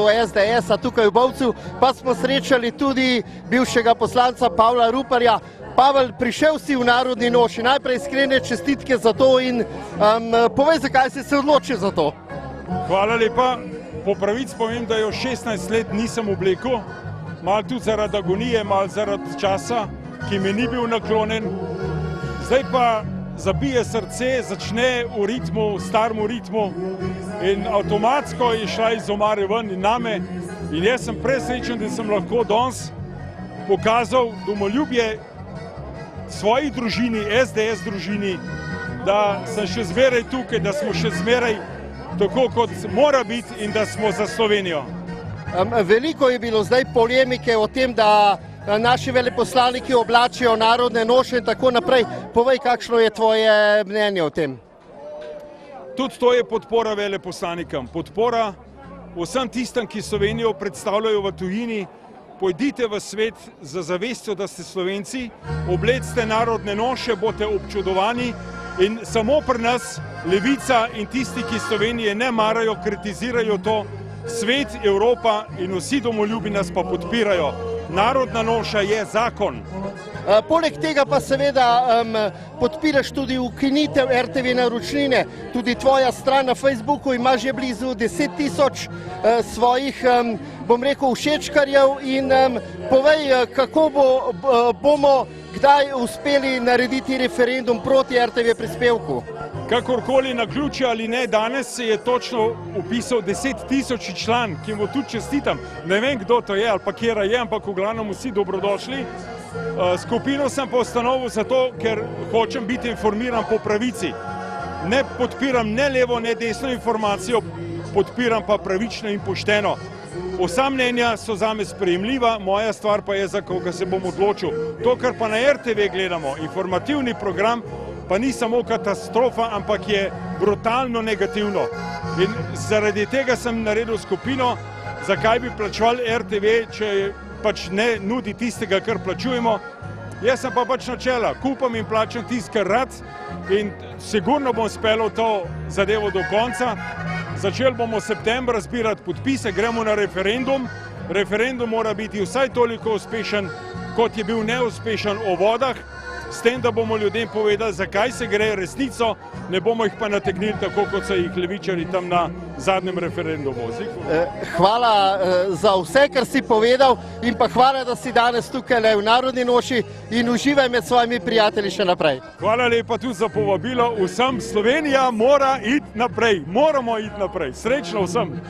poslancev SDS-a tukaj v Bovcu, pa smo srečali tudi bivšega poslanca Pavla Ruparja. Pavel, prišel si v Narodni noši, najprej iskrene čestitke za to in povej, zakaj si se odločil za to. Hvala lepa. Po pravici povem, da jo 16 let nisem oblekel, malo tudi zaradi agonije, malo zaradi časa, ki mi ni bil naklonjen. Zdaj pa zabije srce, začne v ritmu, starem ritmu in avtomatsko je šla iz omare ven in name. In jaz sem presrečen, da sem lahko danes pokazal domoljubje svoji družini, SDS družini, da sem še zmeraj tukaj, da smo še zmeraj tako, kot mora biti in da smo za Slovenijo. Veliko je bilo zdaj polemike o tem, da naši veleposlaniki oblačijo narodne noše in tako naprej. Povej, kakšno je tvoje mnenje o tem? Tudi to je podpora veleposlanikom, podpora vsem tistem, ki Slovenijo predstavljajo v tujini. Pojdite v svet za zavestjo, da ste Slovenci, oblecite narodne noše, boste občudovani in samo pri nas levica in tisti, ki Slovenije ne marajo, kritizirajo to, svet, Evropa in vsi domoljubi nas pa podpirajo. Narodna noša je zakon. Poleg tega pa seveda podpiraš tudi ukinitev RTV naročnine. Tudi tvoja stran na Facebooku ima že blizu 10 000 svojih, bom rekel, všečkarjev in povej, kako bomo kdaj uspeli narediti referendum proti RTV prispevku. Kakorkoli naključje ali ne, danes se je točno upisal 10 000 član, ki mu tudi čestitam. Ne vem, kdo to je ali pa kjera je, ampak v glavnem vsi dobrodošli. Skupino sem pa ustanovil zato, ker hočem biti informiran po pravici. Ne podpiram ne levo, ne desno informacijo, podpiram pa pravično in pošteno. Vsa mnenja so zame sprejemljiva, moja stvar pa je, za koga se bom odločil. To, kar pa na RTV gledamo, informativni program, pa ni samo katastrofa, ampak je brutalno negativno. In zaradi tega sem naredil skupino, zakaj bi plačevali RTV, če pač ne nudi tistega, kar plačujemo. Jaz sem pa pač načela, kupam in plačam tisto, kar rad in sigurno bom speljal to zadevo do konca. Začeli bomo septembra zbirati podpise, gremo na referendum. Referendum mora biti vsaj toliko uspešen, kot je bil neuspešen o vodah, s tem, da bomo ljudem povedali, zakaj se gre resnico, ne bomo jih pa nategnili tako, kot so jih levičari tam na zadnjem referendumu. Hvala za vse, kar si povedal in pa hvala, da si danes tukaj v Narodni noši in uživaj med svojimi prijatelji še naprej. Hvala lepa tudi za povabilo vsem. Slovenija mora iti naprej, moramo iti naprej. Srečno vsem!